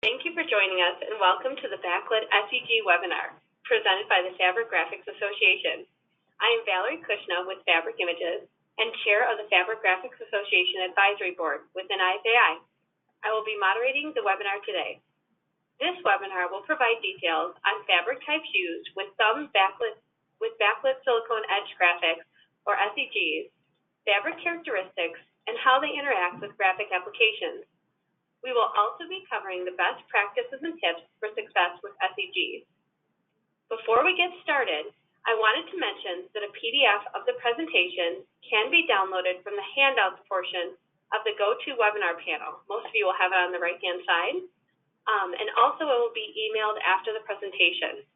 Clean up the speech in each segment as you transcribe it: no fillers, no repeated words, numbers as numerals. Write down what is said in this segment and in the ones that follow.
Thank you for joining us and welcome to the Backlit FGA webinar presented by the Fabric Graphics Association. I am Valerie Kushna with Fabric Images and Chair of the Fabric Graphics Association Advisory Board within IFAI. I will be moderating the webinar today. This webinar will provide details on fabric types used with backlit silicone edge graphics or SEGs, fabric characteristics, and how they interact with graphic applications. We will also be covering the best practices and tips for success with SEGs. Before we get started, I wanted to mention that a PDF of the presentation can be downloaded from the handouts portion of the GoToWebinar panel. Most of you will have it on the right-hand side. And also it will be emailed after the presentation.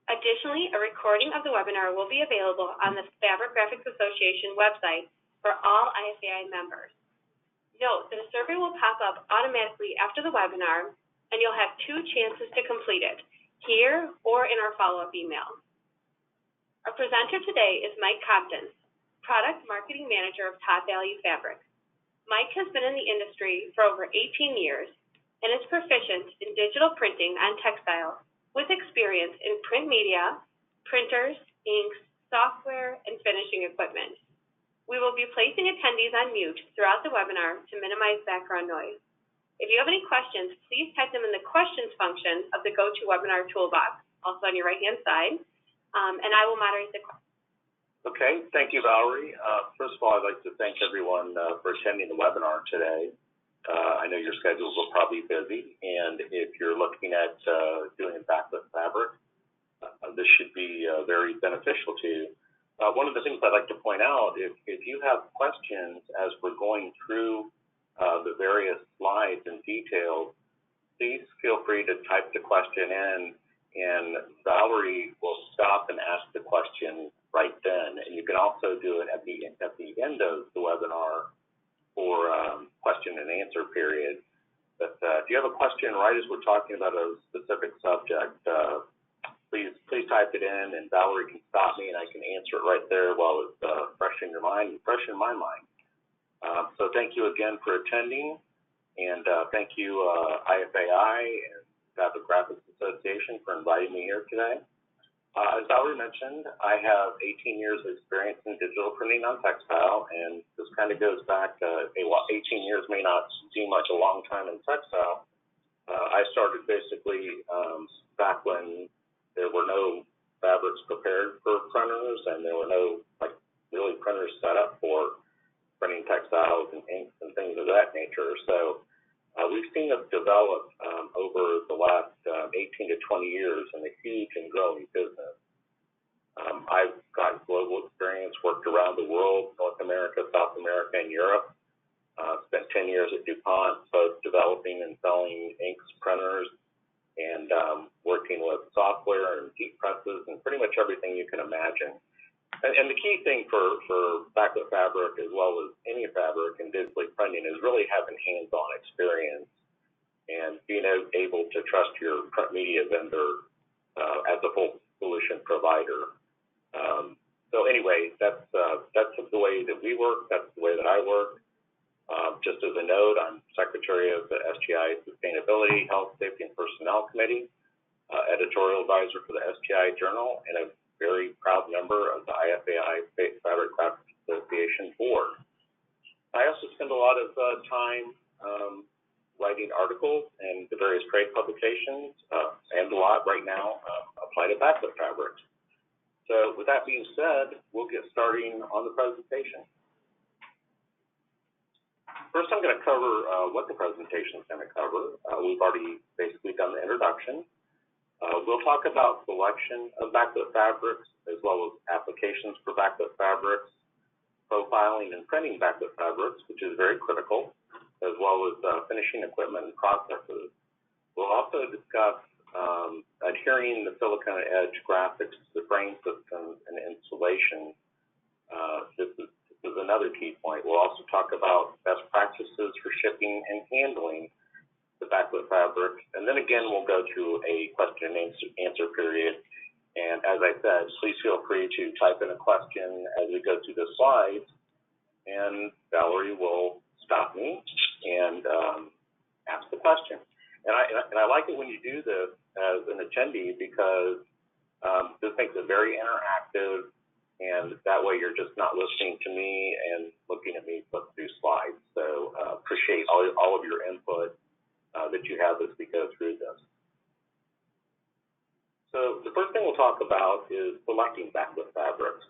Additionally, a recording of the webinar will be available on the Fabric Graphics Association website for all IFAI members. Note that a survey will pop up automatically after the webinar, and you'll have 2 chances to complete it, here or in our follow-up email. Our presenter today is Mike Compton, Product Marketing Manager of Top Value Fabric. Mike has been in the industry for over 18 years and is proficient in digital printing on textiles with experience in print media, printers, inks, software, and finishing equipment. We will be placing attendees on mute throughout the webinar to minimize background noise. If you have any questions, please type them in the questions function of the GoToWebinar toolbox, also on your right-hand side, and I will moderate the questions. Okay, thank you, Valerie. First of all, I'd like to thank everyone for attending the webinar today. I know your schedules will probably be busy, and if you're looking at doing backlit fabric, this should be very beneficial to you. One of the things I'd like to point out, if you have questions as we're going through the various slides and details, please feel free to type the question in, and Valerie will stop and ask the question right then. And you can also do it at the end of the webinar for question and answer period. But if you have a question right as we're talking about a specific subject, please type it in, and Valerie can stop me, and I can answer it right there while it's fresh in your mind and fresh in my mind. So thank you again for attending, and thank you IFAI and Fabric Graphics Association for inviting me here today. As Valerie mentioned, I have 18 years of experience in digital printing on textile, and this kind of goes back, while 18 years may not seem like a long time in textile, I started basically back when there were no fabrics prepared for printers, and there were no really printers set up for printing textiles and inks and things of that nature. So we've seen it develop over the last 18 to 20 years in a huge and growing business. I've got global experience, worked around the world, North America, South America, and Europe. Spent 10 years at DuPont, both developing and selling inks, printers, and working with software and heat presses and pretty much everything you can imagine. And the key thing for backlit fabric, as well as any fabric in digitally printing, is really having hands-on experience and being able to trust your print media vendor as a full solution provider. So anyway, that's the way that we work. That's the way that I work. Just as a note, I'm Secretary of the SGI Sustainability, Health, Safety, and Personnel Committee, editorial advisor for the SGI Journal, and a very proud member of the IFAI Fabric Graphics Association Board. I also spend a lot of time writing articles in the various trade publications, and a lot right now apply to backlit fabrics. So with that being said, we'll get starting on the presentation. First, I'm going to cover what the presentation is going to cover. We've already basically done the introduction. We'll talk about selection of backlit fabrics, as well as applications for backlit fabrics, profiling and printing backlit fabrics, which is very critical, as well as finishing equipment and processes. We'll also discuss adhering the silicone edge graphics to the frame systems and installation. This is another key point. We'll also talk about best practices for shipping and handling the backlit fabric. And then again, we'll go through a question and answer period. And as I said, please feel free to type in a question as we go through the slides, and Valerie will stop me and ask the question. And I like it when you do this as an attendee because this makes it very interactive, and that way you're just not listening to me and looking at me flip through slides. So appreciate all of your input that you have as we go through this. So the first thing we'll talk about is selecting backlit fabrics.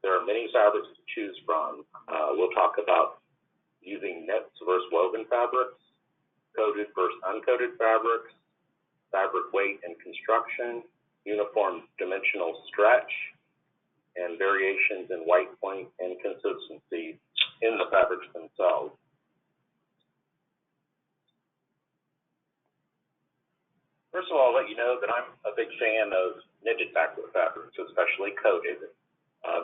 There are many fabrics to choose from. We'll talk about using knits versus woven fabrics, coated versus uncoated fabrics, fabric weight and construction, uniform dimensional stretch, and variations in white point and consistency in the fabrics themselves. First of all, I'll let you know that I'm a big fan of knitted backlit fabrics, especially coated.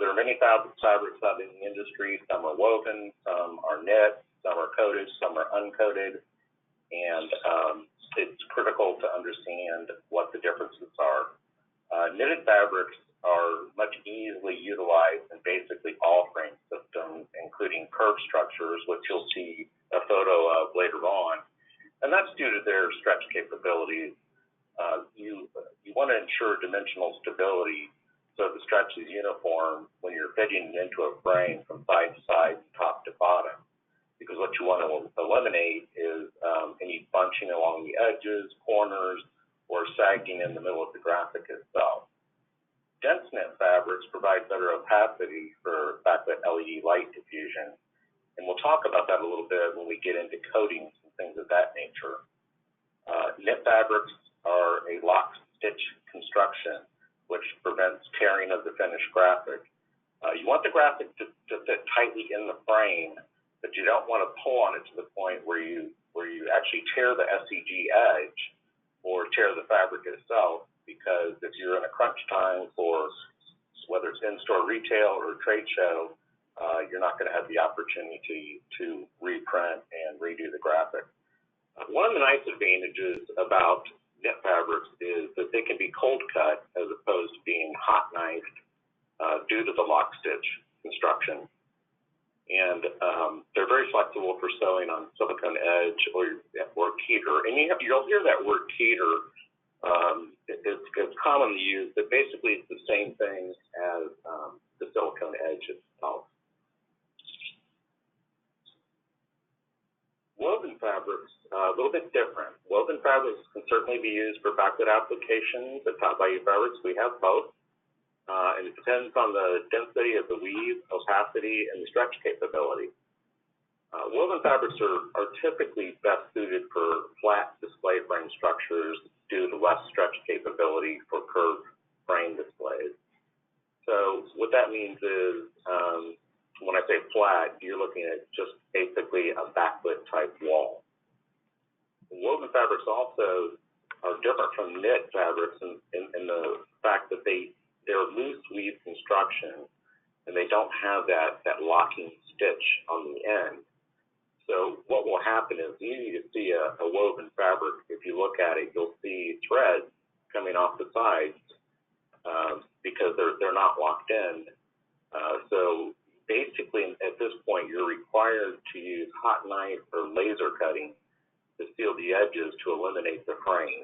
There are many fabrics out in the industry. Some are woven, some are knit, some are coated, some are uncoated, and it's critical to understand what the differences are. Knitted fabrics are much easily utilized in basically all frame systems, including curved structures, which you'll see a photo of later on, and that's due to their stretch capabilities. You want to ensure dimensional stability so the stretch is uniform when you're fitting it into a frame from side to side, top to bottom. Because what you want to eliminate is any bunching along the edges, corners, or sagging in the middle of the graphic itself. Dense knit fabrics provide better opacity for backlit LED light diffusion, and we'll talk about that a little bit when we get into coatings and things of that nature. Knit fabrics are a lock stitch construction, which prevents tearing of the finished graphic. You want the graphic to fit tightly in the frame, but you don't want to pull on it to the point where you actually tear the SEG edge or tear the fabric itself, because if you're in a crunch time for whether it's in-store retail or trade show, you're not going to have the opportunity to reprint and redo the graphic. One of the nice advantages about knit fabrics is that they can be cold cut as opposed to being hot knifed due to the lock stitch construction. And they're very flexible for sewing on silicone edge or keeter. And you'll hear that word keeter. It's commonly used, but basically it's the same thing as the silicone edge itself. Woven fabrics, a little bit different. Woven fabrics can certainly be used for backlit applications. At Top Value Fabrics, we have both. And it depends on the density of the weave, opacity, and the stretch capability. Woven fabrics are typically best suited for flat display frame structures due to less stretch capability for curved frame displays. So what that means is, when I say flat, you're looking at just basically a backlit type wall. Woven fabrics also are different from knit fabrics in the fact that they're loose weave construction, and they don't have that locking stitch on the end. So what will happen is you need to see a woven fabric. If you look at it, you'll see threads coming off the sides because they're not locked in. So basically, at this point, you're required to use hot knife or laser cutting to seal the edges to eliminate the frame.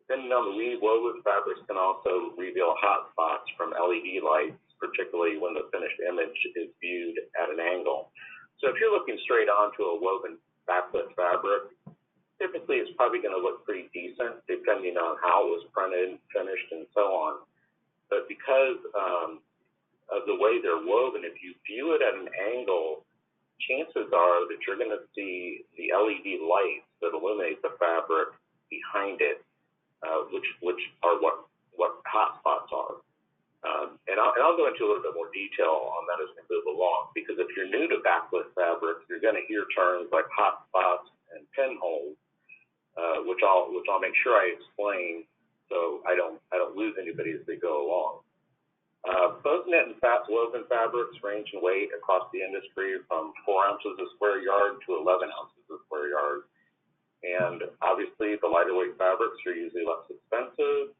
Depending on the weave, woven fabrics can also reveal hot spots from LED lights, particularly when the finished image is viewed at an angle. So if you're looking straight onto a woven backlit fabric, typically it's probably going to look pretty decent depending on how it was printed, finished, and so on. But because of the way they're woven, if you view it at an angle, chances are that you're going to see the LED lights that illuminate the fabric behind it, which are what hot spots are. And I'll go into a little bit more detail on that as we move along, because if you're new to backlit fabrics, you're going to hear terms like hot spots and pinholes, which I'll make sure I explain so I don't lose anybody as they go along. Both knit and woven fabrics range in weight across the industry from 4 ounces a square yard to 11 ounces a square yard. And obviously, the lighter weight fabrics are usually less expensive,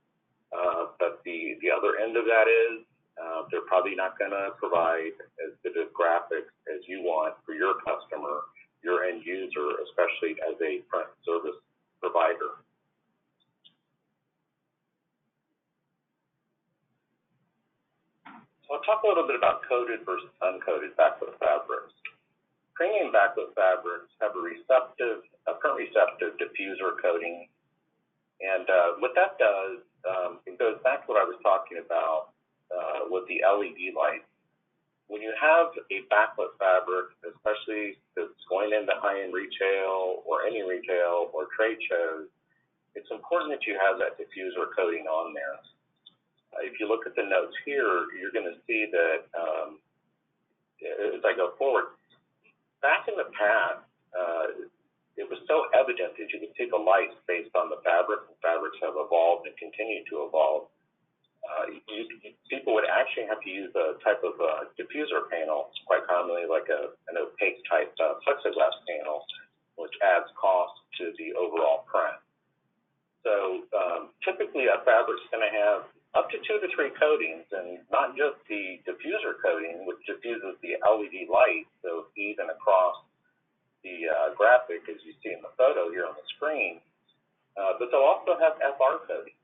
but the other end of that is they're probably not going to provide as good of graphics as you want for your customer, your end user, especially as a print service talk a little bit about coated versus uncoated backlit fabrics. Premium backlit fabrics have a current receptive diffuser coating, and what that does, it goes back to what I was talking about with the LED lights. When you have a backlit fabric, especially that's going into high-end retail or any retail or trade shows, it's important that you have that diffuser coating on there. If you look at the notes here, you're going to see that as I go forward, back in the past, it was so evident that you could see the lights based on the fabric, and fabrics have evolved and continue to evolve. People would actually have to use a type of diffuser panel, quite commonly like an opaque type plexiglass panel, which adds cost to the overall print. So typically a fabric's going to have up to 2 to 3 coatings, and not just the diffuser coating, which diffuses the LED light, so even across the graphic, as you see in the photo here on the screen, but they'll also have FR coating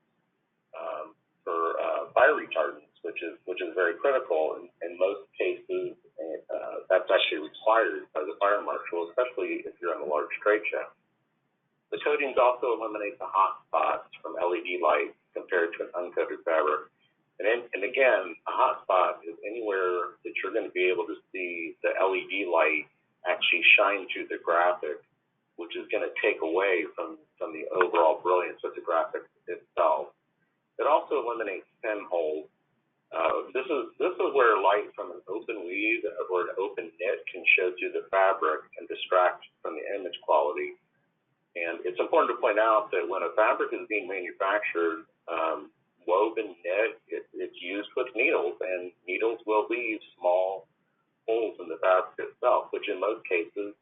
for fire retardants, which is very critical. In most cases, that's actually required by the fire marshal, especially if you're in a large trade show. The coatings also eliminate the hot spots from LED lights compared to an uncoated fabric. And again, a hot spot is anywhere that you're going to be able to see the LED light actually shine through the graphic, which is going to take away from the overall brilliance of the graphic itself. It also eliminates pinholes. This is where light from an open weave or an open knit can show through the fabric and distract from the image quality. And it's important to point out that when a fabric is being manufactured, woven knit, it's used with needles, and needles will leave small holes in the fabric itself, which in most cases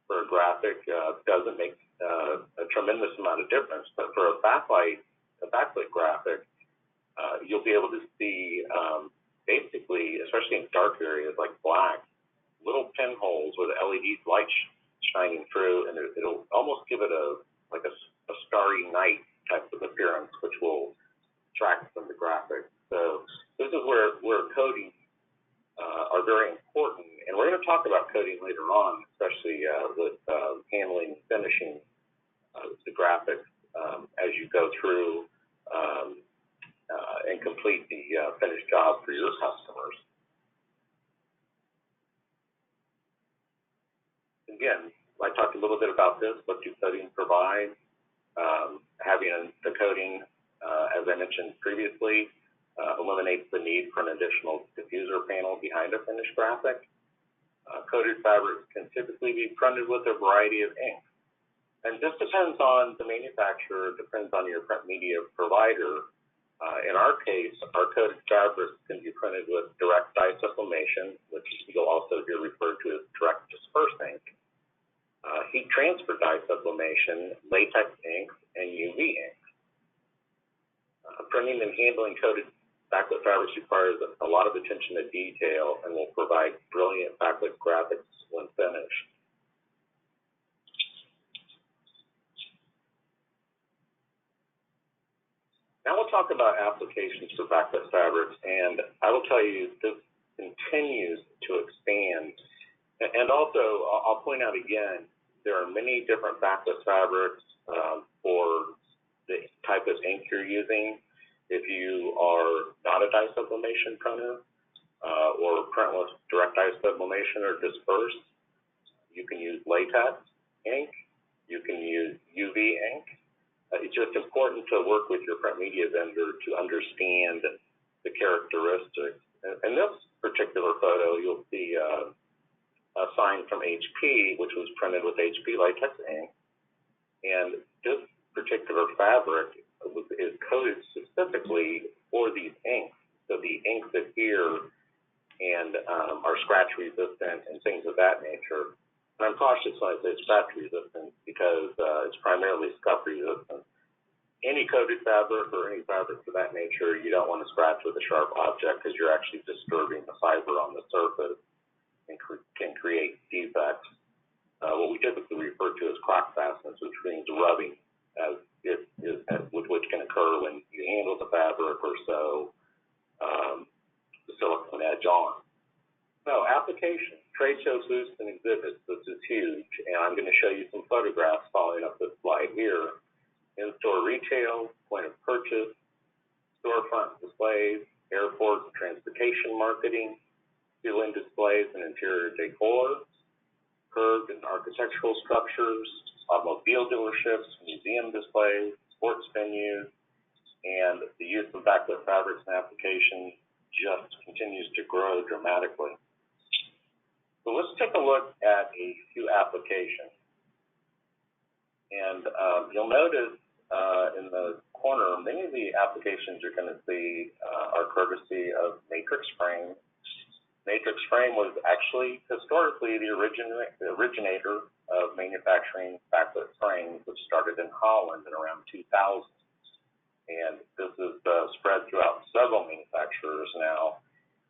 for a graphic doesn't make a tremendous amount of difference. But for a backlit graphic, you'll be able to see basically, especially in dark areas like black, little pinholes where the LED light shining through, and it'll almost give it a starry night type of appearance, which will detract from the graphic. So this is where coatings are very important, and we're going to talk about coating later on, especially with handling and finishing the graphics as you go through and complete the finished job for your customers. Again, I talked a little bit about this, what do coatings provide. Having the coating, as I mentioned previously, eliminates the need for an additional diffuser panel behind a finished graphic. Coated fabrics can typically be printed with a variety of inks. And this depends on the manufacturer, depends on your print media provider. In our case, our coated fabrics can be printed with direct dye sublimation, which you'll also hear referred to as direct disperse ink, heat transfer dye sublimation, latex inks, and UV inks. Printing and handling coated backlit fabrics requires a lot of attention to detail and will provide brilliant backlit graphics when finished. Now we'll talk about applications for backlit fabrics, and I will tell you this continues to expand. And also, I'll point out again, there are many different backlit fabrics for the type of ink you're using. If you are not a dye sublimation printer or print with direct dye sublimation or disperse, you can use latex ink, you can use UV ink. It's just important to work with your print media vendor to understand the characteristics. In this particular photo, you'll see a sign from HP, which was printed with HP latex ink, and this particular fabric is coated specifically for these inks. So the inks adhere and are scratch resistant and things of that nature. And I'm cautious when I say scratch resistant because it's primarily scuff resistant. Any coated fabric or any fabric of that nature, you don't want to scratch with a sharp object because you're actually disturbing the fiber on the surface and can create defects. What we typically refer to as crack fastness, which means rubbing, which can occur when you handle the fabric or so. The silicone edge applications, trade show booths and exhibits. This is huge, and I'm going to show you some photographs following up this slide here. In-store retail, point of purchase, storefront displays, airport and transportation marketing, ceiling displays and interior decor, curved and architectural structures, automobile dealerships, museum displays, sports venues, and the use of backlit fabrics and applications just continues to grow dramatically. So let's take a look at a few applications. And you'll notice in the corner, many of the applications you're going to see are courtesy of Matrix Frame. Matrix Frame was actually historically the originator of manufacturing backlit frames, which started in Holland in around 2000. And this is spread throughout several manufacturers now.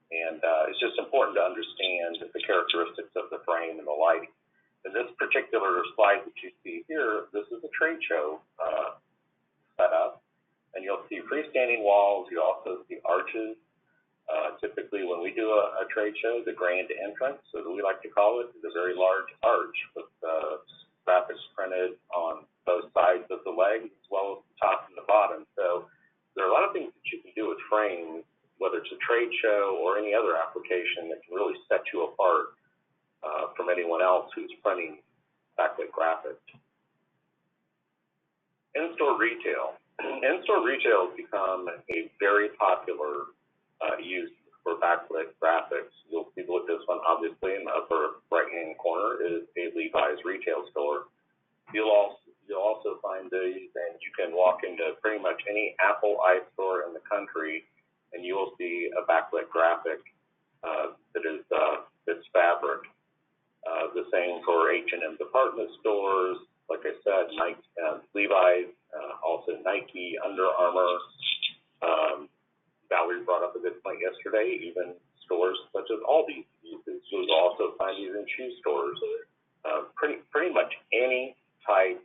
And it's just important to understand the characteristics of the frame and the lighting. In this particular slide that you see here, this is a trade show setup. And you'll see freestanding walls. You also see arches. Typically, when we do a trade show, the grand entrance, so that we like to call it, is a very large arch with graphics printed on both sides of the legs, as well as the top and the bottom. So there are a lot of things that you can do with frames, whether it's a trade show or any other application, that can really set you apart from anyone else who's printing backlit graphics. In-store retail. In-store retail has become a very popular use for backlit graphics. You'll see with this one, obviously, in the upper right-hand corner is a Levi's retail store. You'll also find these, and you can walk into pretty much any Apple iStore in the country, and you will see a backlit graphic that is that's fabric. The same for H&M department stores. Like I said, Nike, Levi's, also Nike, Under Armour. Valerie brought up a good point yesterday. Even stores such as Aldi uses. You'll also find these in shoe stores. Pretty much any type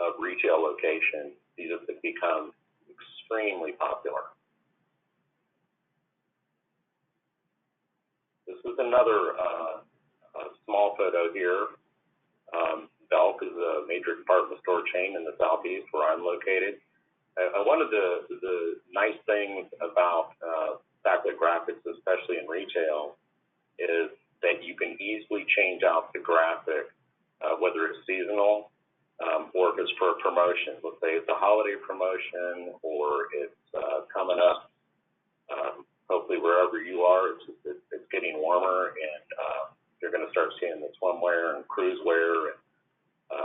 of retail location, these have become extremely popular. This is another small photo here. Belk is a major department store chain in the Southeast where I'm located. One of the nice things about backlit graphics, especially in retail, is that you can easily change out the graphic, whether it's seasonal or if it's for a promotion. Let's say it's a holiday promotion or it's coming up. Hopefully wherever you are, it's getting warmer, and you're going to start seeing the swimwear and cruise wear and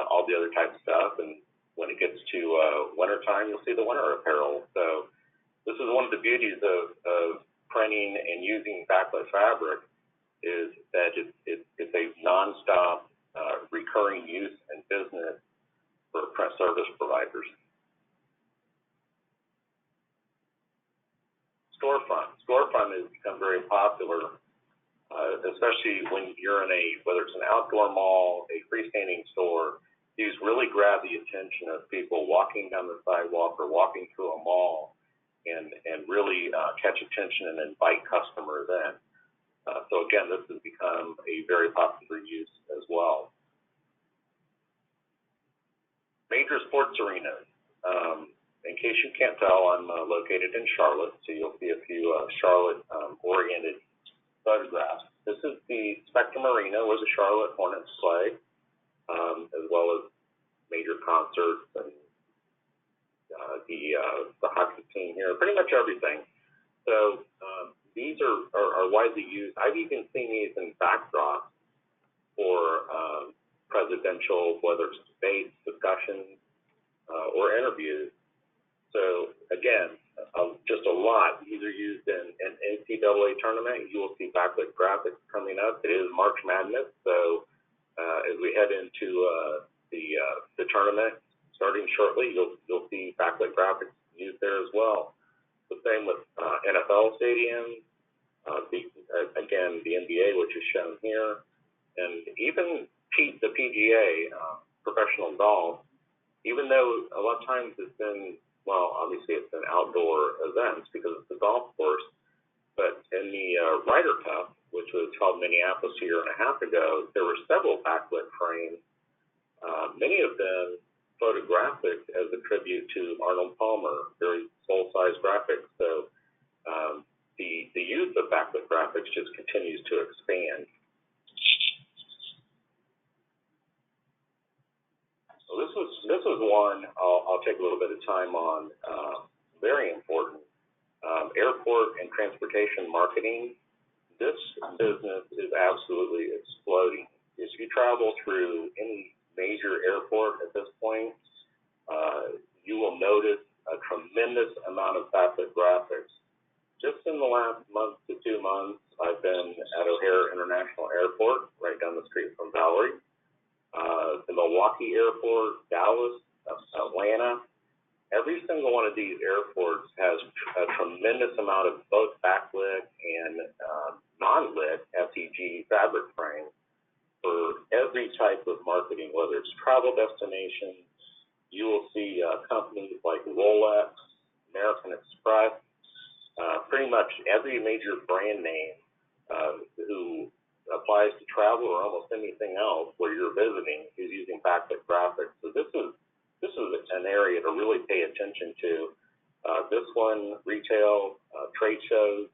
all the other type of stuff. And when it gets to wintertime, you'll see the winter apparel. So this is one of the beauties of printing and using backlit fabric, is that it's a nonstop recurring use and business for print service providers. Storefront has become very popular, especially when you're in whether it's an outdoor mall, a freestanding store. These really grab the attention of people walking down the sidewalk or walking through a mall, and really catch attention and invite customers in. So again, this has become a very popular use as well. Major sports arenas. In case you can't tell, I'm located in Charlotte, so you'll see a few Charlotte-oriented photographs. This is the Spectrum Arena where the Charlotte Hornets play, as well as major concerts and the hockey team here, pretty much everything. So these are widely used. I've even seen these in backdrops for presidential, whether it's debates, discussions, or interviews. So again, just a lot. These are used in an NCAA tournament. You will see backlit graphics coming up. It is March Madness, so as we head into the tournament starting shortly, you'll see backlit graphics used there as well. The same with NFL stadiums. Again, the NBA, which is shown here, and even the PGA, professional golf. Even though a lot of times it's been, well, obviously it's an outdoor event because it's a golf course, but in the Ryder Cup, which was held in Minneapolis a year and a half ago, there were several backlit frames, many of them photographic as a tribute to Arnold Palmer, very full-size graphics. So the use of backlit graphics just continues to expand. So this was one I'll take a little bit of time on. Very important. Airport and transportation marketing. This business is absolutely exploding. If you travel through any major airport at this point, you will notice a tremendous amount of backlit graphics. Just in the last month to 2 months, I've been at O'Hare International Airport, right down the street from Valerie, the Milwaukee Airport, Dallas, Atlanta. Every single one of these airports has a tremendous amount of both backlit and non-lit FGA fabric frames for every type of marketing, whether it's travel destinations. You will see companies like Rolex, American Express, pretty much every major brand name who applies to travel or almost anything else where you're visiting is using backlit graphics. So this is an area to really pay attention to. This one, retail, trade shows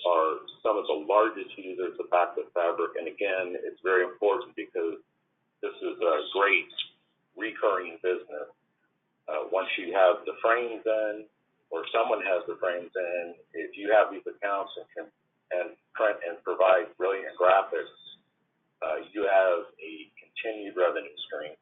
are some of the largest users of backlit fabric. And again, it's very important because this is a great recurring business. Once you have the frames in, or someone has the frames in, if you have these accounts and can print and provide brilliant graphics, you have a continued revenue stream.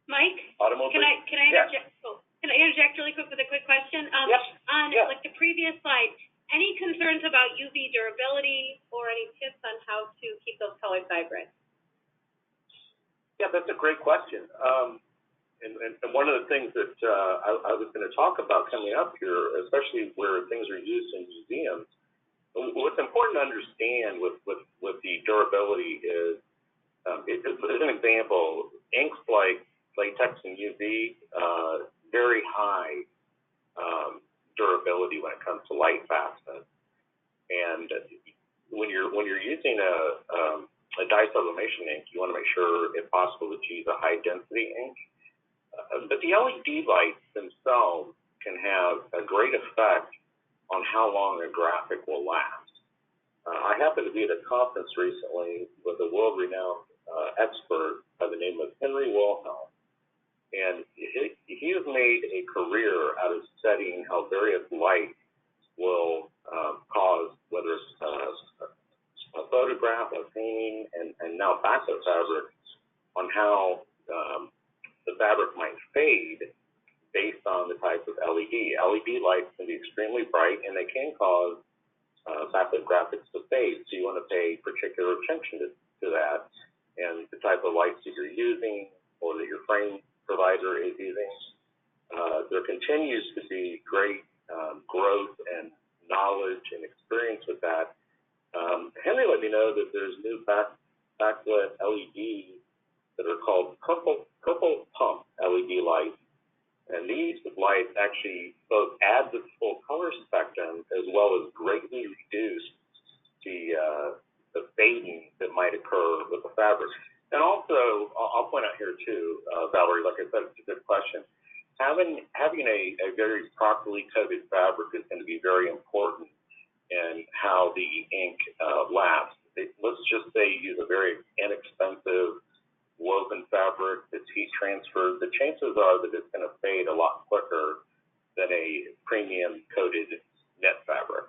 Mike, can I interject? Yeah. Oh, can I interject really quick with a quick question? Yes. On like the previous slide, any concerns about UV durability or any tips on how to keep those colors vibrant? Yeah, that's a great question. And one of the things that I was going to talk about coming up here, especially where things are used in museums, what's important to understand with the durability is, as an example, inks like latex and UV, very high durability when it comes to light fastness. And when you're using a dye sublimation ink, you want to make sure, if possible, that you use a high density ink. But the LED lights themselves can have a great effect on how long a graphic will last. I happened to be at a conference recently with a world-renowned expert by the name of Henry Wilhelm. And he has made a career out of studying how various lights will cause, whether it's a photograph, a painting, and now backlit fabric, on how the fabric might fade based on the type of LED. LED lights can be extremely bright, and they can cause backlit graphics to fade. So you want to pay particular attention to that and the type of lights that you're using or that your frame provider is using. There continues to be great growth and knowledge and experience with that. Henry let me know that there's new backlit LEDs that are called purple pump LED lights. And these lights actually both add the full color spectrum as well as greatly reduce the fading that might occur with the fabric. And also, I'll point out here too, Valerie, like I said, it's a good question. Having a very properly coated fabric is going to be very important in how the ink lasts. Let's just say you use a very inexpensive woven fabric that's heat transferred. The chances are that it's going to fade a lot quicker than a premium coated net fabric.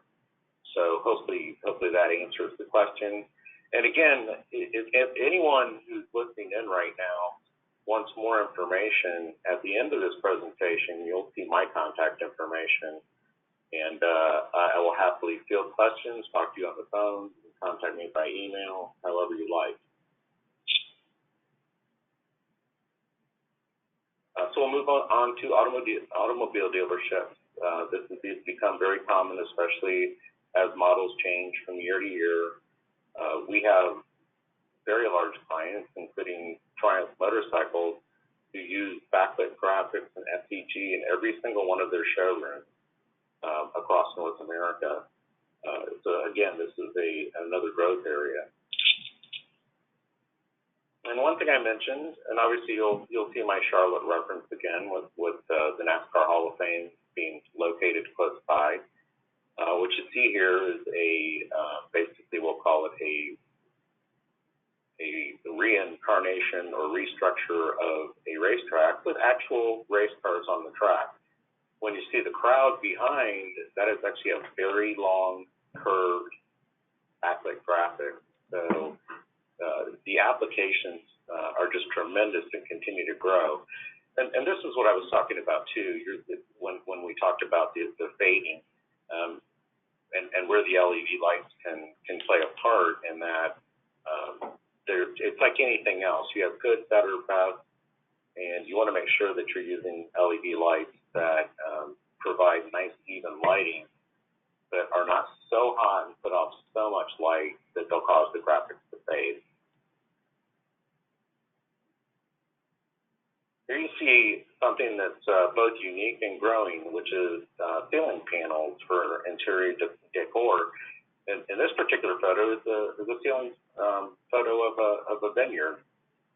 So hopefully that answers the question. And again, if anyone who's listening in right now wants more information, at the end of this presentation, you'll see my contact information. And I will happily field questions, talk to you on the phone, contact me by email, however you like. So we'll move on to automobile dealerships. This has become very common, especially as models change from year to year. We have very large clients, including Triumph Motorcycles, who use backlit graphics and FGA in every single one of their showrooms across North America. So again, this is another growth area. And one thing I mentioned, and obviously you'll see my Charlotte reference again with the NASCAR Hall of Fame being located close by. What you see here is basically we'll call it a reincarnation or restructure of a racetrack with actual race cars on the track. When you see the crowd behind, that is actually a very long curved backlit graphic. So the applications are just tremendous and continue to grow. And this is what I was talking about too. When we talked about the fading and where the LED lights can play a part in that. It's like anything else. You have good, better, best, and you want to make sure that you're using LED lights that provide nice, even lighting that are not so hot and put off so much light that they'll cause the graphics to fade. Here you see something that's both unique and growing, which is ceiling panels for interior decor. And this particular photo is a ceiling photo of a vineyard.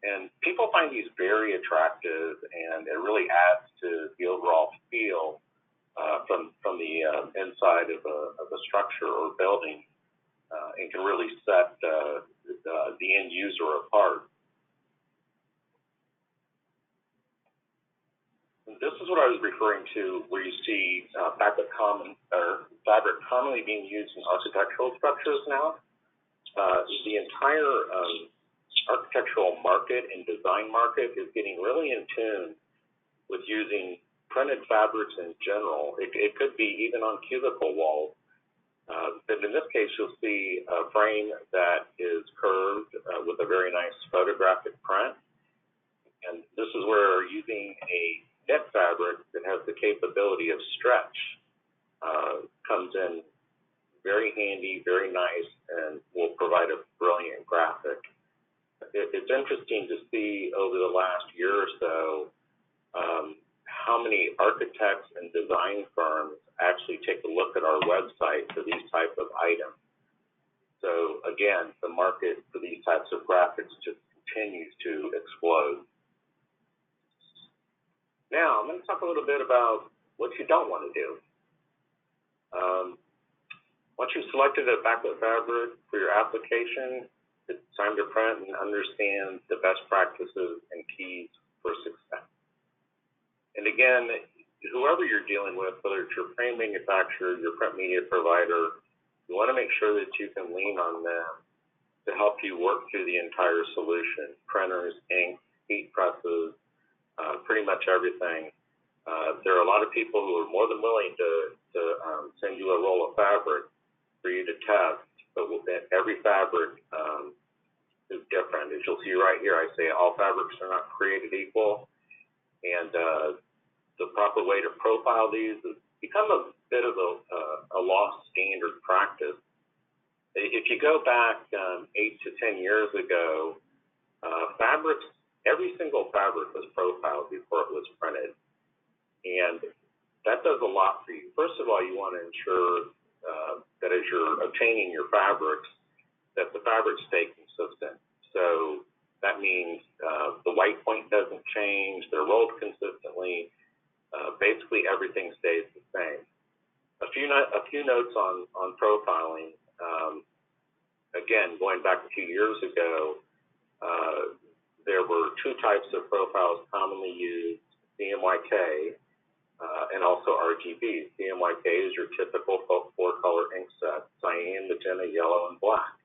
And people find these very attractive, and it really adds to the overall feel from the inside of a structure or building, and can really set the end user apart. This is what I was referring to, where you see fabric commonly being used in architectural structures now. The entire architectural market and design market is getting really in tune with using printed fabrics in general. It could be even on cubicle walls. But in this case, you'll see a frame that is curved with a very nice photographic print. And this is where using a knit fabric that has the capability of stretch comes in very handy, very nice, and will provide a brilliant graphic. It's interesting to see over the last year or so how many architects and design firms actually take a look at our website for these types of items. So again, the market for these types of graphics just continues to explode. Now, I'm going to talk a little bit about what you don't want to do. Once you've selected a backlit fabric for your application, it's time to print and understand the best practices and keys for success. And again, whoever you're dealing with, whether it's your frame manufacturer, your print media provider, you want to make sure that you can lean on them to help you work through the entire solution. Printers, ink, heat presses, pretty much everything. There are a lot of people who are more than willing to send you a roll of fabric for you to test, but every fabric is different. As you'll see right here, I say all fabrics are not created equal, and the proper way to profile these has become a bit of a lost standard practice. If you go back 8 to 10 years ago, fabrics, every single fabric was profiled before it was printed, and that does a lot for you. First of all, you want to ensure that as you're obtaining your fabrics, that the fabrics stay consistent. So that means the white point doesn't change, they're rolled consistently, basically everything stays the same. A few notes on profiling. Again, going back a few years ago, there were two types of profiles commonly used, CMYK and also RGB. CMYK is your typical four-color ink set, cyan, magenta, yellow, and black.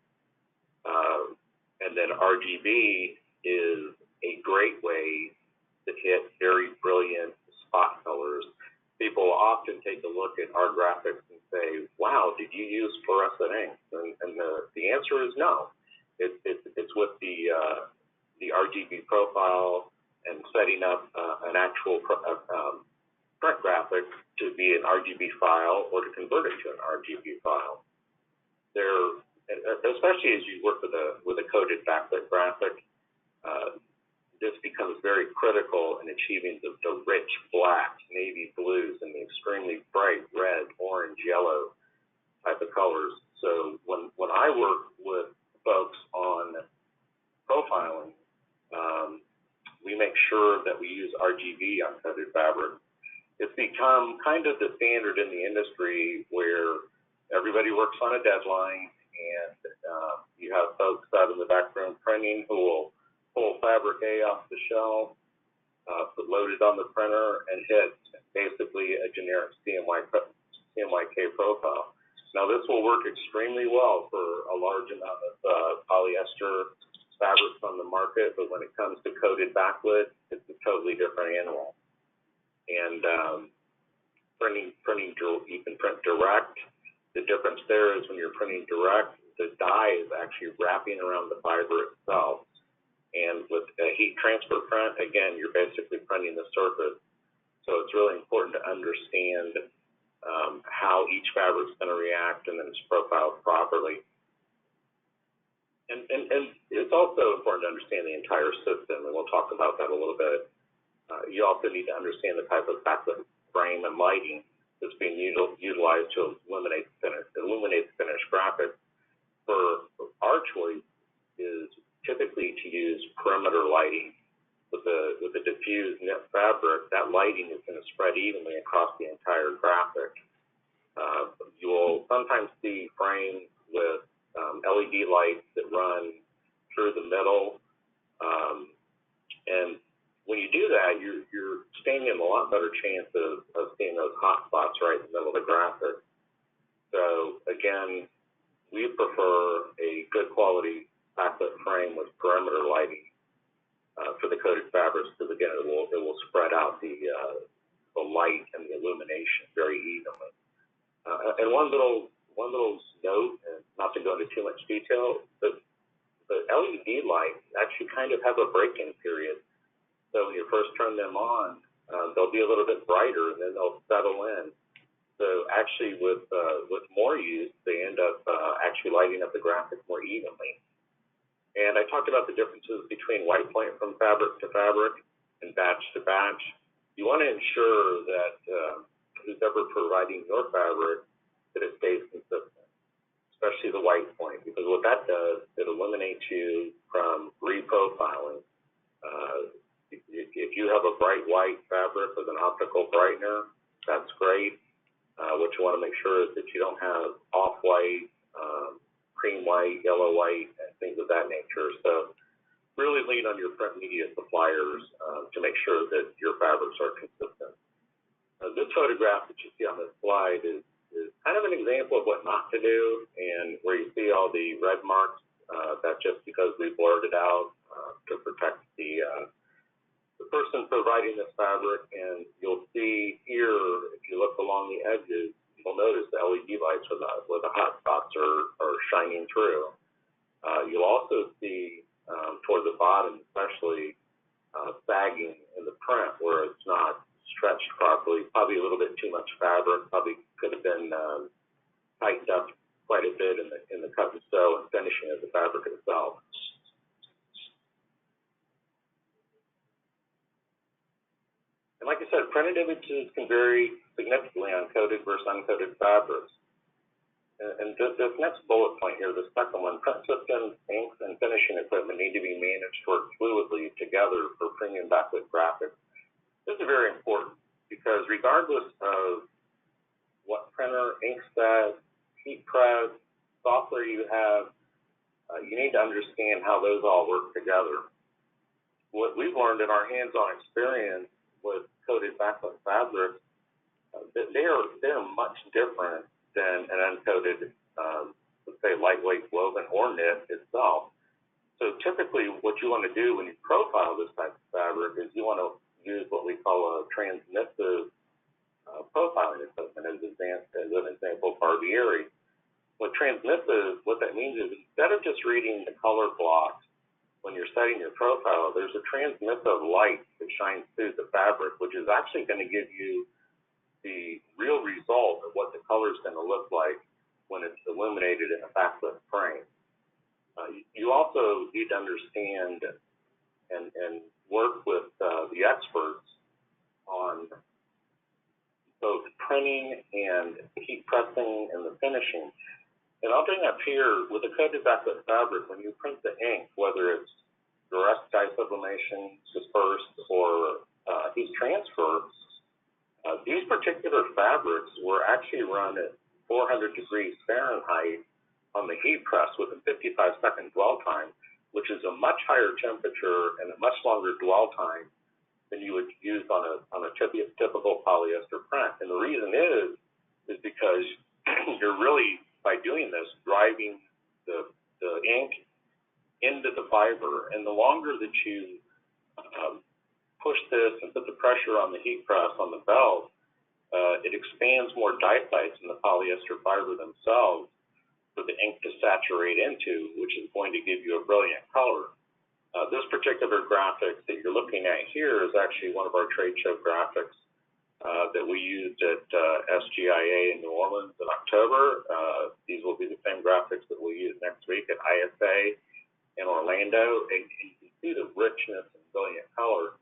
And then RGB is a great way to hit very brilliant spot colors. People often take a look at our graphics and say, wow, did you use fluorescent ink? And the answer is no. It's with the RGB profile and setting up an actual print graphic to be an RGB file or to convert it to an RGB file. Especially as you work with a coded backlit graphic, this becomes very critical in achieving the rich blacks, navy blues, and the extremely bright red, orange, yellow type of colors. RGB on coated fabric. It's become kind of the standard in the industry where everybody works on a deadline, and you have folks out in the back room printing who will pull fabric A off the shelf, load it on the printer, and hit basically a generic CMYK profile. Now, this will work extremely well for a large amount of polyester fabrics on the market, but when it comes to coated backlit, it's a totally different animal. And you can print direct. The difference there is when you're printing direct, the dye is actually wrapping around the fiber itself. And with a heat transfer print, again, you're basically printing the surface. So it's really important to understand how each fabric's going to react and then it's profiled properly. And it's also important to understand the entire system, and we'll talk about that a little bit. You also need to understand the type of backlit frame and lighting that's being utilized to illuminate finished graphics. For our choice is typically to use perimeter lighting. With the diffused knit fabric, that lighting is going to spread evenly across the entire graphic. You will sometimes see frames with LED lights that run through the middle, and when you do that, you're standing in a lot better chance of seeing those hot spots right in the middle of the graphic. So again, we prefer a good quality backlit frame with perimeter lighting for the coated fabrics, because again, it will spread out the light and the illumination very evenly. And one little note, and not to go into too much detail, the LED lights actually kind of have a break-in period. So when you first turn them on, they'll be a little bit brighter, and then they'll settle in. So actually, with more use, they end up actually lighting up the graphic more evenly. And I talked about the differences between white point from fabric to fabric and batch to batch. You want to ensure that who's ever providing your fabric, that it stays consistent, especially the white point, because what that does, it eliminates you from reprofiling. If you have a bright white fabric with an optical brightener, that's great. What you want to make sure is that you don't have off-white, cream white, yellow white, and things of that nature. So really lean on your print media suppliers to make sure that your fabrics are consistent. This photograph that you see on this slide is kind of an example of what not to do, and where you see all the red marks, that's just because we blurred it out to protect the person providing this fabric. And you'll see here, if you look along the edges, you'll notice the LED lights where the hot spots are shining through. You'll also see toward the bottom, especially sagging in the print where it's not stretched properly, probably a little bit too much fabric, probably could have been tightened up quite a bit in the cut and sew and finishing of the fabric itself. And like I said, printed images can vary significantly on coated versus uncoated fabrics. And this next bullet point here, the second one, print systems, inks, and finishing equipment need to be managed to work fluidly together for premium backlit graphics. This is very important because regardless of what printer, ink set, heat press, software you have, you need to understand how those all work together. What we've learned in our hands-on experience with coated backlit fabrics, they're much different than an uncoated, let's say, lightweight woven or knit itself. So typically what you want to do when you profile this type of fabric is you want to use what we call a transmissive profiling equipment, as an example, Barbieri. With transmissive, what that means is instead of just reading the color blocks when you're setting your profile, there's a transmissive light that shines through the fabric, which is actually going to give you the real result of what the color is going to look like when it's illuminated in a backlit frame. You also need to understand and work with the experts on both printing and heat pressing and the finishing. And I'll bring up here, with a coated backlit fabric, when you print the ink, whether it's direct dye sublimation dispersed or heat transfer, these particular fabrics were actually run at 400 degrees Fahrenheit on the heat press with a 55-second dwell time, which is a much higher temperature and a much longer dwell time than you would use on a typical polyester print. And the reason is because you're really, by doing this, driving the ink into the fiber. And the longer that you push this and put the pressure on the heat press on the belt, it expands more dye sites in the polyester fiber themselves for the ink to saturate into, which is going to give you a brilliant color. This particular graphic that you're looking at here is actually one of our trade show graphics that we used at FGA in New Orleans in October. These will be the same graphics that we'll use next week at ISA in Orlando, and you can see the richness and brilliant color.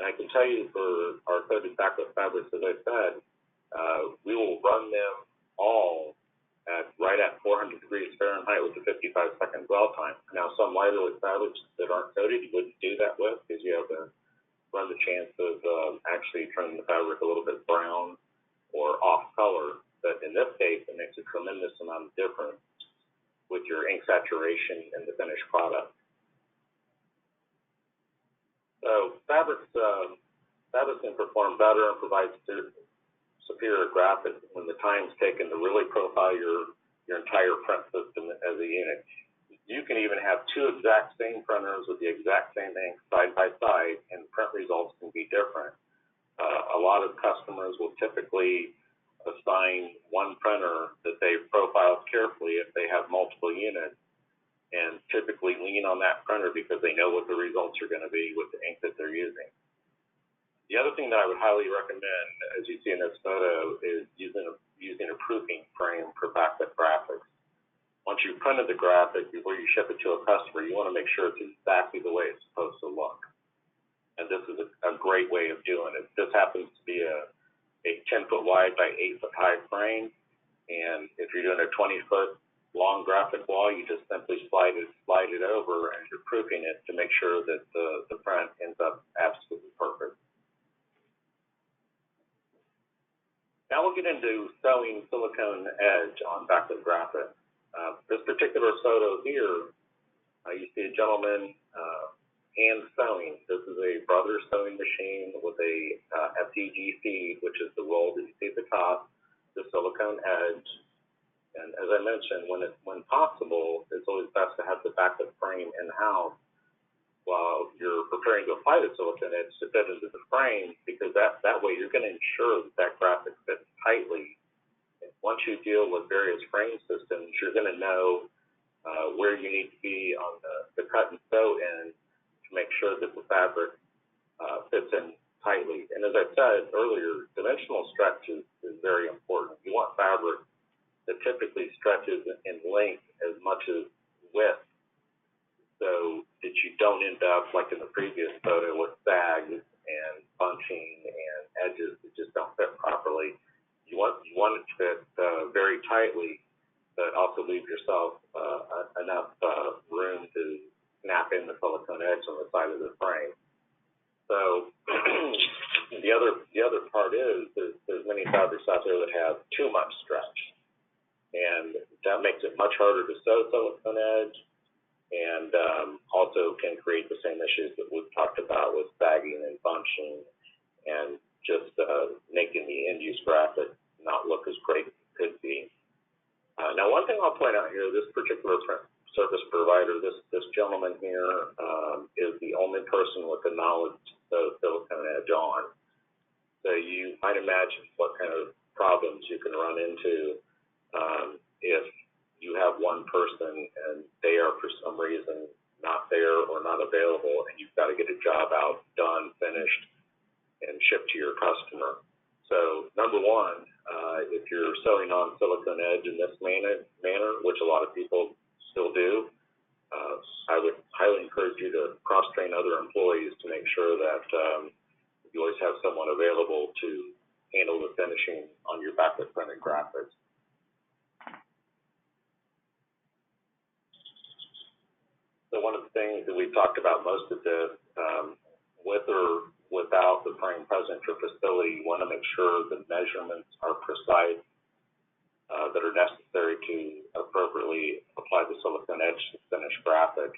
And I can tell you for our coated backlit fabrics, as I said, we will run them all right at 400 degrees Fahrenheit with a 55-second dwell time. Now, some lighter weight fabrics that aren't coated, you wouldn't do that with because you have to run the chance of actually turning the fabric a little bit brown or off color. But in this case, it makes a tremendous amount of difference with your ink saturation in the finished product. So fabrics can perform better and provide superior graphics when the time's taken to really profile your entire print system as a unit. You can even have two exact same printers with the exact same ink side by side, and print results can be different. A lot of customers will typically assign one printer that they've profiled carefully if they have multiple units, and typically lean on that printer because they know what the results are going to be with the ink that they're using. The other thing that I would highly recommend, as you see in this photo, is using a proofing frame for backlit graphics. Once you've printed the graphic, before you ship it to a customer, you want to make sure it's exactly the way it's supposed to look. And this is a great way of doing it. This happens to be a 10-foot wide by 8-foot high frame, and if you're doing a 20-foot long graphic wall, you just simply slide it over, and you're proofing it to make sure that the print ends up absolutely perfect. Now we'll get into sewing silicone edge on backlit graphics. This particular photo here, you see a gentleman hand sewing. This is a Brothers sewing machine with a FGA feed, which is the roll that you see at the top, the silicone edge. And as I mentioned, when possible, it's always best to have the backlit frame in-house while you're preparing to apply the silicone edge to fit into the frame, because that way you're going to ensure that graphic fits tightly. Once you deal with various frame systems, you're going to know where you need to be on the cut and sew end to make sure that the fabric fits in tightly. And as I said earlier, dimensional stretch is very important. You want fabric that typically stretches in length as much as width, so that you don't end up, like in the previous photo, with sags and bunching and edges that just don't fit properly. You want it to fit very tightly, but also leave yourself enough room to snap in the silicone edge on the side of the frame. So the other part is there's many fabrics out there that have too much stretch, and that makes it much harder to sew silicone edge, and also can create the same issues that we've talked about with sagging and bunching, and just making the end-use graphic not look as great as it could be. Now, one thing I'll point out here, this particular service provider, this gentleman here is the only person with the knowledge to sew silicone edge on. So you might imagine what kind of problems you can run into if you have one person and they are for some reason not there or not available, and you've got to get a job out, done, finished, and shipped to your customer. So number one, if you're sewing on silicone edge in this manner, which a lot of people still do, I would highly encourage you to cross-train other employees to make sure that you always have someone available to handle the finishing on your backlit printed graphics. So one of the things that we've talked about most of this, with or without the frame present at your facility, you want to make sure the measurements are precise, that are necessary to appropriately apply the silicone edge to the finished graphic.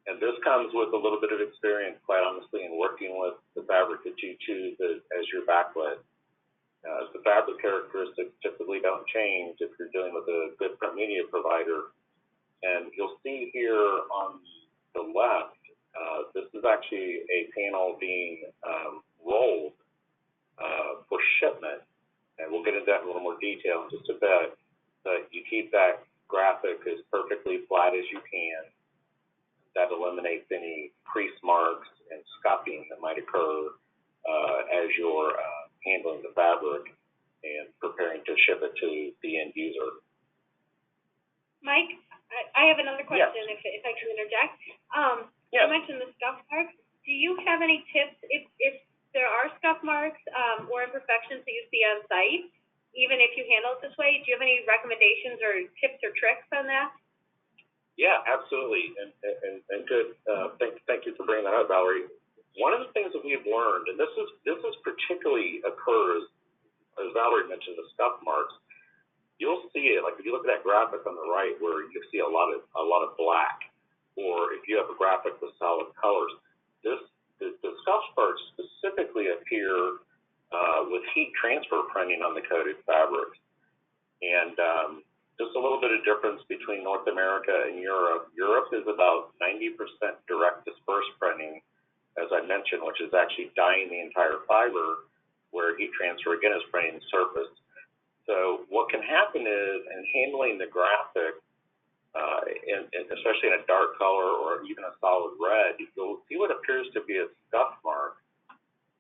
And this comes with a little bit of experience, quite honestly, in working with the fabric that you choose as your backlit. The fabric characteristics typically don't change if you're dealing with a good print media provider. And you'll see here on the left, this is actually a panel being rolled for shipment. And we'll get into that in a little more detail in just a bit. But you keep that graphic as perfectly flat as you can. That eliminates any crease marks and scuffing that might occur as you're handling the fabric and preparing to ship it to the end user. Mike, I have another question. Yes. If I can interject. Yes. You mentioned the scuff marks. Do you have any tips if there are scuff marks or imperfections that you see on site, even if you handle it this way? Do you have any recommendations or tips or tricks on that? Yeah, absolutely, and good. Thank you for bringing that up, Valerie. One of the things that we've learned, and this is particularly occurs, as Valerie mentioned, the scuff marks. You'll see it, like if you look at that graphic on the right, where you see a lot of black, or if you have a graphic with solid colors. The scuff marks specifically appear with heat transfer printing on the coated fabrics, and just a little bit of difference between North America and Europe. Europe is about 90% direct disperse printing, as I mentioned, which is actually dyeing the entire fiber, where heat transfer, again, is printing the surface. So what can happen is, in handling the graphic, especially in a dark color or even a solid red, you'll see what appears to be a scuff mark.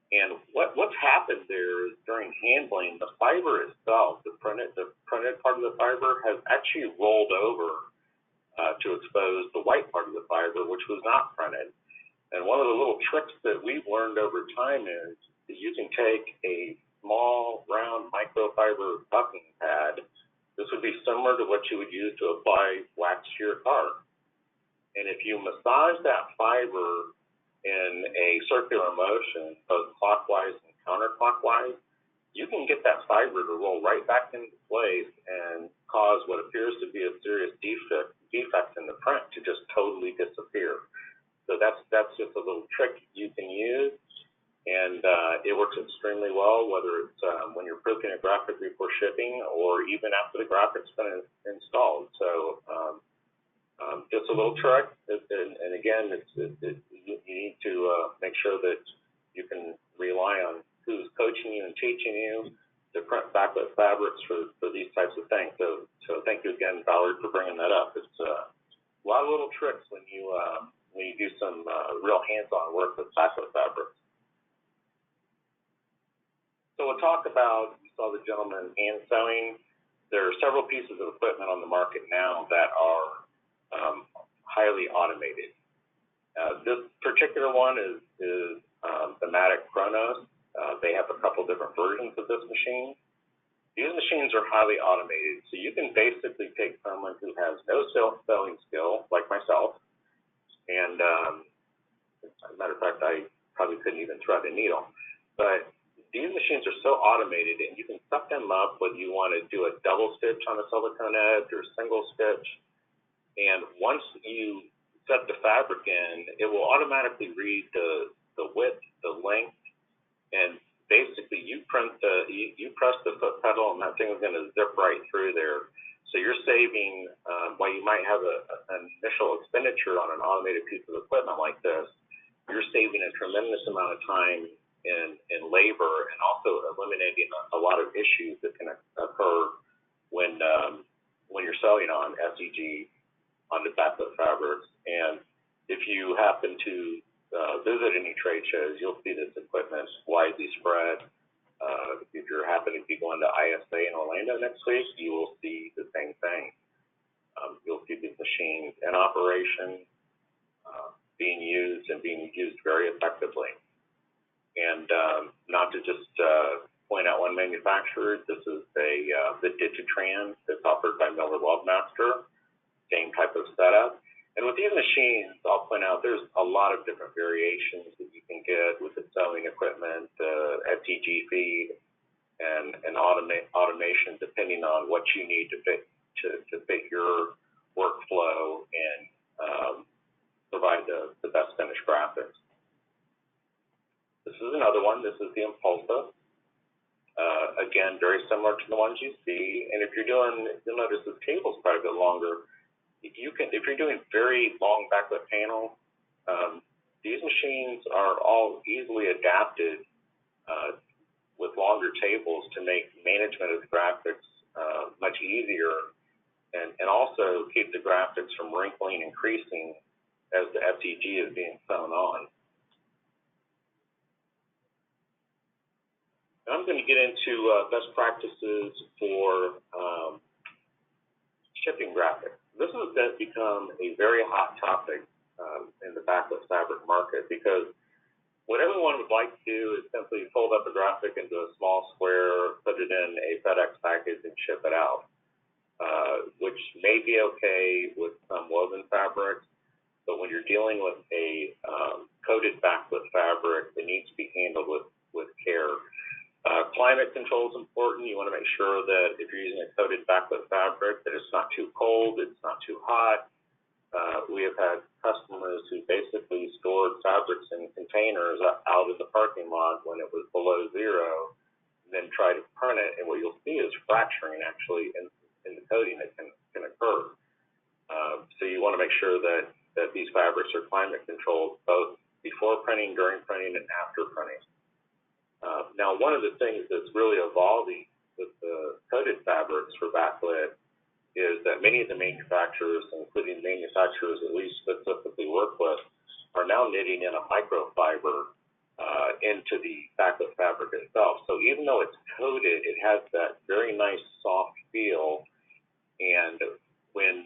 And what's happened there is, during handling, the fiber itself, the printed part of the fiber, has actually rolled over to expose the white part of the fiber, which was not printed. And one of the little tricks that we've learned over time is that you can take a small, round microfiber bucking pad. This would be similar to what you would use to apply wax to your car. And if you massage that fiber in a circular motion, both clockwise and counterclockwise, you can get that fiber to roll right back into place and cause what appears to be a serious defect in the print to just totally disappear. So that's just a little trick you can use, and it works extremely well, whether it's when you're proofing a graphic before shipping or even after the graphic's been installed. So just a little trick, and again, you need to make sure that you can rely on who's coaching you and teaching you to print backlit fabrics for these types of things. So thank you again, Valerie, for bringing that up. It's a lot of little tricks when you do some real hands-on work with backlit fabrics. So we'll talk about, you saw the gentleman hand sewing. There are several pieces of equipment on the market now that are highly automated. This particular one is the Matic Chronos. They have a couple different versions of this machine. These machines are highly automated, so you can basically take someone who has no sewing skill, like myself, and as a matter of fact, I probably couldn't even thread a needle, but these machines are so automated, and you can set them up whether you want to do a double stitch on a silicone edge or single stitch. And once you set the fabric in, it will automatically read the width, the length, and basically you press the foot pedal, and that thing is going to zip right through there. So you're saving, while you might have an initial expenditure on an automated piece of equipment like this, you're saving a tremendous amount of time in labor, and also eliminating a lot of issues that can occur when you're sewing on SEG on the backlit fabrics. And if you happen to visit any trade shows, you'll see this equipment widely spread. If you're happening to be going to ISA in Orlando next week, you will see the same thing. You'll see these machines in operation, being used very effectively. And not to just point out one manufacturer, this is the Digitran that's offered by Miller Webmaster, same type of setup. And with these machines, I'll point out there's a lot of different variations that you can get with the sewing equipment, FTG feed, and automation depending on what you need to fit your workflow and provide the best finished graphics. This is another one. This is the Impulsa. Again, very similar to the ones you see. And if you're doing, you'll notice this cable's quite a bit longer. If you're doing very long backlit panels, these machines are all easily adapted with longer tables to make management of the graphics much easier, and also keep the graphics from wrinkling and creasing as the FTG is being sewn on. I'm going to get into best practices for shipping graphics. This has become a very hot topic in the backlit fabric market, because what everyone would like to do is simply fold up a graphic into a small square, put it in a FedEx package, and ship it out, which may be okay with some woven fabrics, but when you're dealing with a coated backlit fabric, it needs to be handled with care. Climate control is important. You want to make sure that if you're using a coated backlit fabric, that it's not too cold, it's not too hot. We have had customers who basically stored fabrics in containers out in the parking lot when it was below zero, and then try to print it, and what you'll see is fracturing actually in the coating that can occur. So you want to make sure that these fabrics are climate controlled, both before printing, during printing, and after printing. Now, one of the things that's really evolving with the coated fabrics for backlit is that many of the manufacturers, including manufacturers that we specifically work with, are now knitting in a microfiber into the backlit fabric itself. So even though it's coated, it has that very nice soft feel, and when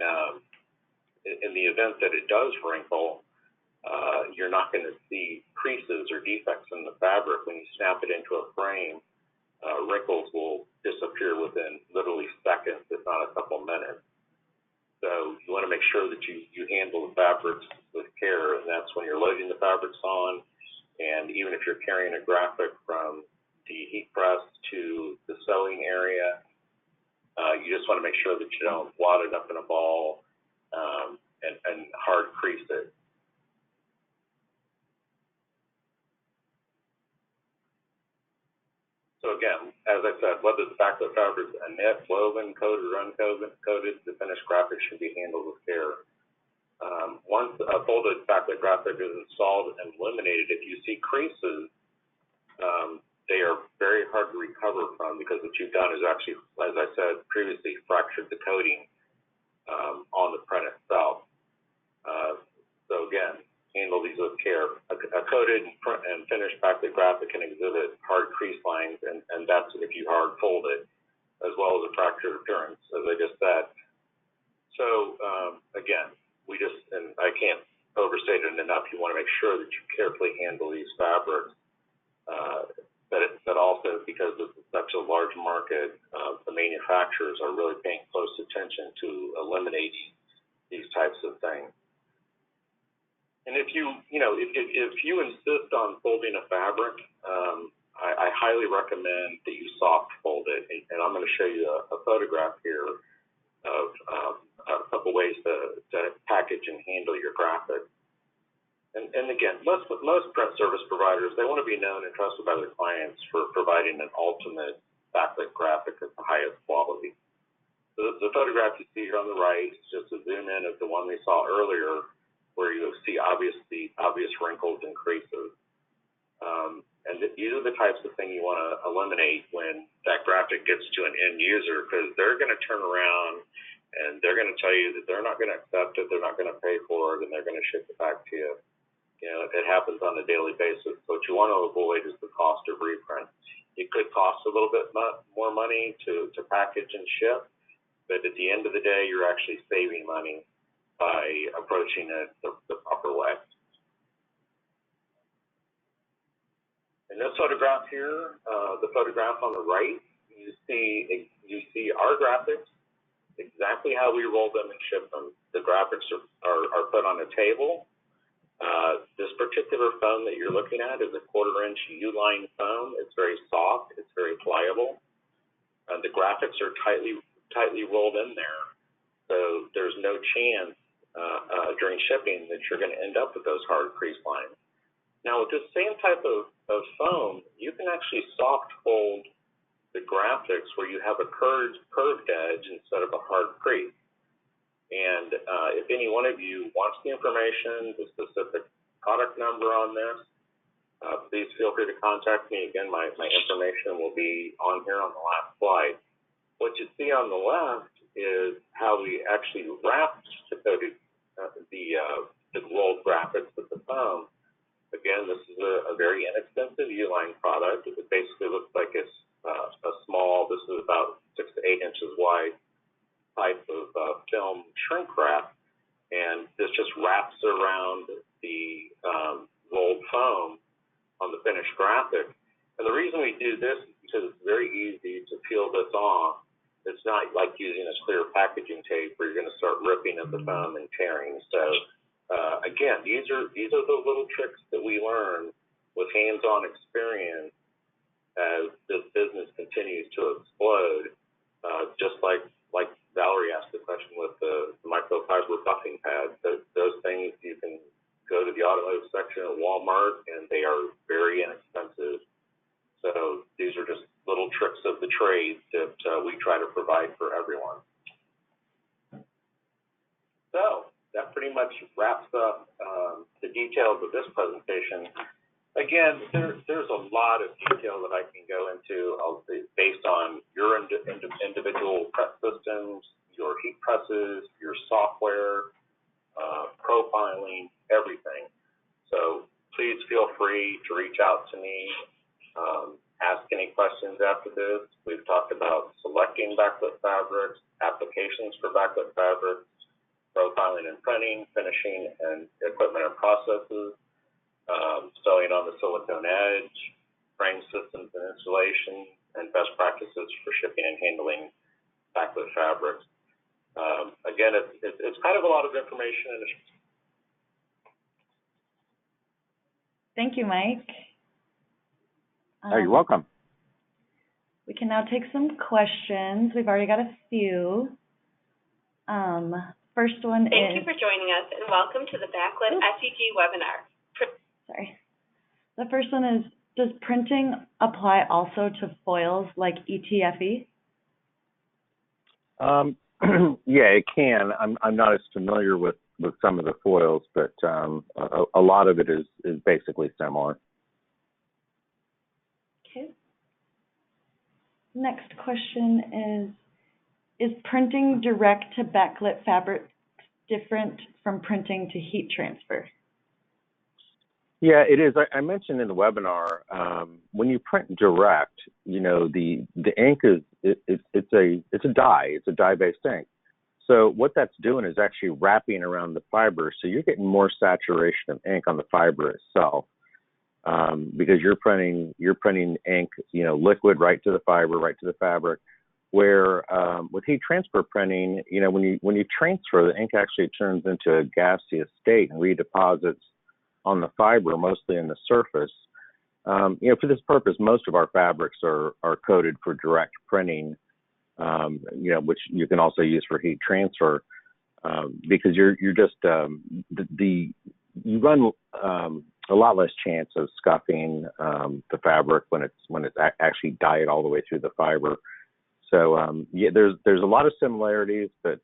in the event that it does wrinkle, you're not going to see creases or defects in the fabric. When you snap it into a frame, wrinkles will disappear within literally seconds, if not a couple minutes. So you want to make sure that you handle the fabrics with care, and that's when you're loading the fabrics on, and even if you're carrying a graphic from the heat press to the sewing area, you just want to make sure that you don't wad it up in a ball and hard crease it. So again, as I said, whether the backlit fabric is a knit, woven, coated, or uncoated, the finished graphic should be handled with care. Once a folded backlit graphic is installed and illuminated, if you see creases, they are very hard to recover from, because what you've done is actually, as I said previously, fractured the coating on the print itself. So again, handle these with care. A coated and finished backlit graphic can exhibit hard crease lines, and that's if you hard fold it, as well as a fractured appearance, as I just said. So again, and I can't overstate it enough, you want to make sure that you carefully handle these fabrics, but also because this is such a large market, the manufacturers are really paying close attention to eliminating these types of things. And if you insist on folding a fabric, I highly recommend that you soft fold it. And I'm going to show you a photograph here of a couple ways to package and handle your graphic. And again, most print service providers, they want to be known and trusted by their clients for providing an ultimate backlit graphic at the highest quality. So the photograph you see here on the right is just a zoom in of the one we saw earlier, where you see obvious wrinkles and creases. And these are the types of things you want to eliminate when that graphic gets to an end user, because they're going to turn around and they're going to tell you that they're not going to accept it, they're not going to pay for it, and they're going to ship it back to you. You know, it happens on a daily basis. So what you want to avoid is the cost of reprint. It could cost a little bit more money to package and ship, but at the end of the day, you're actually saving money by approaching it the proper way. In this photograph here, the photograph on the right, you see our graphics, exactly how we roll them and ship them. The graphics are put on a table. This particular foam that you're looking at is a 1/4-inch U-line foam. It's very soft. It's very pliable. The graphics are tightly rolled in there, so there's no chance during shipping that you're going to end up with those hard crease lines. Now, with this same type of foam, you can actually soft fold the graphics where you have a curved edge instead of a hard crease. And if any one of you wants the information, the specific product number on this, please feel free to contact me. Again, my information will be on here on the last slide. What you see on the left is how we actually wrapped the rolled graphics with the foam. Again, this is a very inexpensive U-line product. It basically looks like it's a small, this is about 6 to 8 inches wide type of film shrink wrap, and this just wraps around the rolled foam on the finished graphic. And the reason we do this is because it's very easy to peel this off. It's not like using a clear packaging tape where you're going to start ripping at the foam and tearing. So again, these are the little tricks that we learn with hands-on experience as this business continues to explode. Just like Valerie asked the question with the microfiber buffing pads. Those things, you can go to the automotive section at Walmart, and they are very inexpensive. So these are just little tricks of the trade that we try to provide for everyone. So that pretty much wraps up the details of this presentation. Again, there's a lot of detail that I can go into based on your individual press systems, your heat presses, your software, profiling, everything. So please feel free to reach out to me, ask any questions after this. We've talked about selecting backlit fabrics, applications for backlit fabrics, profiling and printing, finishing and equipment and processes, sewing on the silicone edge, frame systems and installation, and best practices for shipping and handling backlit fabrics. Again, it's kind of a lot of information. Thank you, Mike. You're welcome. We can now take some questions. We've already got a few. First one is... Thank you for joining us, and welcome to the Backlit FGA webinar. Sorry. The first one is, does printing apply also to foils like ETFE? Yeah, it can. I'm not as familiar with some of the foils, but a lot of it is basically similar. Okay. Next question is printing direct to backlit fabrics different from printing to heat transfer? Yeah, it is. I mentioned in the webinar, when you print direct, you know, the ink it's a dye. It's a dye-based ink. So what that's doing is actually wrapping around the fiber, so you're getting more saturation of ink on the fiber itself, because you're printing ink, you know, liquid right to the fiber, right to the fabric. Where with heat transfer printing, you know, when you transfer, the ink actually turns into a gaseous state and redeposits on the fiber, mostly in the surface. You know, for this purpose, most of our fabrics are coated for direct printing, you know, which you can also use for heat transfer, because you're just you run a lot less chance of scuffing the fabric when it's actually dyed all the way through the fiber. So yeah, there's a lot of similarities, but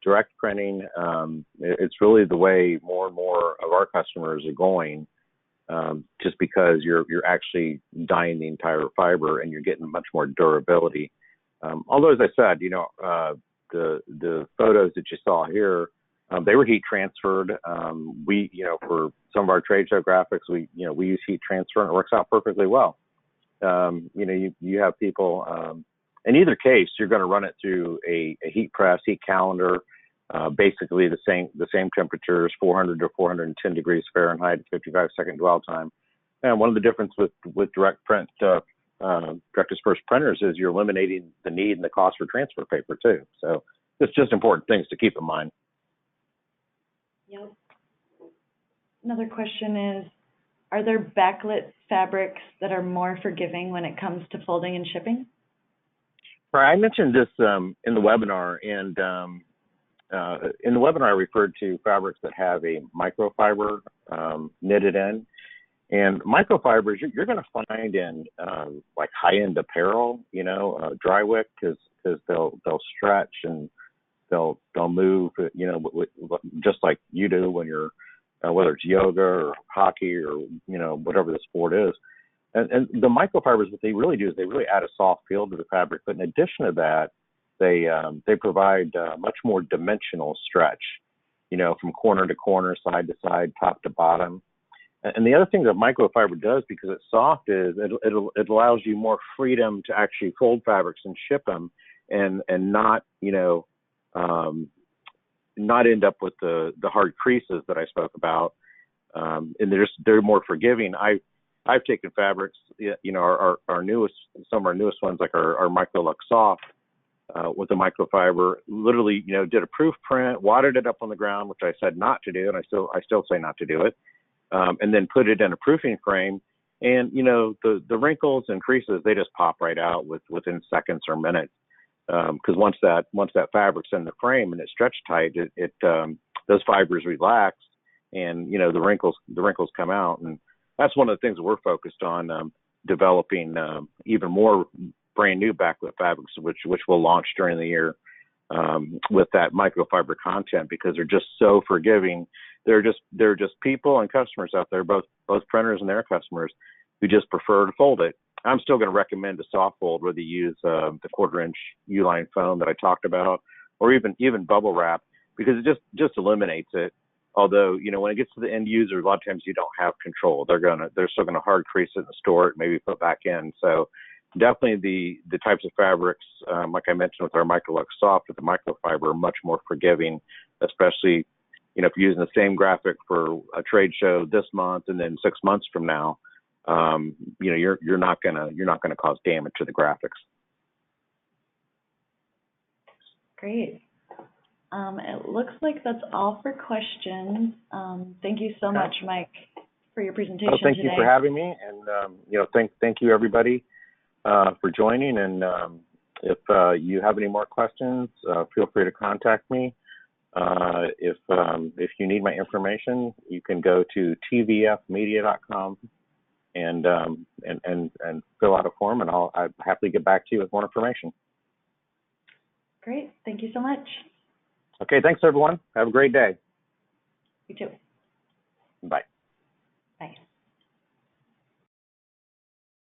direct printing, it's really the way more and more of our customers are going, just because you're actually dyeing the entire fiber and you're getting much more durability. Although, as I said, you know, the photos that you saw here, they were heat transferred. We, you know, for some of our trade show graphics, we use heat transfer, and it works out perfectly well. You know, you have people. In either case, you're going to run it through a heat press, heat calendar, basically the same temperatures, 400 to 410 degrees Fahrenheit, 55-second dwell time. And one of the differences with direct print, direct disperse printers is you're eliminating the need and the cost for transfer paper too. So it's just important things to keep in mind. Yep. Another question is, are there backlit fabrics that are more forgiving when it comes to folding and shipping? Right, I mentioned this in the webinar, and in the webinar I referred to fabrics that have a microfiber knitted in. And microfibers you're going to find in like high-end apparel, dry wick, because they'll stretch and they'll move, just like you do when you're whether it's yoga or hockey or whatever the sport is. And the microfibers, what they really do is they really add a soft feel to the fabric. But in addition to that, they provide much more dimensional stretch, from corner to corner, side to side, top to bottom. And the other thing that microfiber does, because it's soft, is it allows you more freedom to actually fold fabrics and ship them, and not not end up with the hard creases that I spoke about. And they're more forgiving. I've taken fabrics, our newest, some of our newest ones, like our MicroLux Soft, with the microfiber, literally, did a proof print, wadded it up on the ground, which I said not to do, and I still say not to do it. And then put it in a proofing frame, and the wrinkles and creases, they just pop right out within seconds or minutes, because once that fabric's in the frame and it's stretched tight, it those fibers relax, and the wrinkles come out. And that's one of the things that we're focused on, developing even more brand new backlit fabrics, which we'll launch during the year, with that microfiber content, because they're just so forgiving. They're just people and customers out there, both printers and their customers, who just prefer to fold it. I'm still going to recommend a soft fold, whether you use the 1/4-inch U-line foam that I talked about, or even bubble wrap, because it just eliminates it. Although, when it gets to the end user, a lot of times you don't have control. They're still gonna hard crease it and store it, maybe put back in. So definitely the types of fabrics, like I mentioned with our MicroLux Soft with the microfiber, are much more forgiving, especially if you're using the same graphic for a trade show this month and then 6 months from now, you're not gonna cause damage to the graphics. Great. It looks like that's all for questions. Thank you so much, Mike, for your presentation thank today. you for having me, and thank you everybody for joining. And if you have any more questions, feel free to contact me. If you need my information, you can go to tvfmedia.com and fill out a form, and I'll happily get back to you with more information. Great. Thank you so much. Okay, thanks everyone. Have a great day. You too. Bye.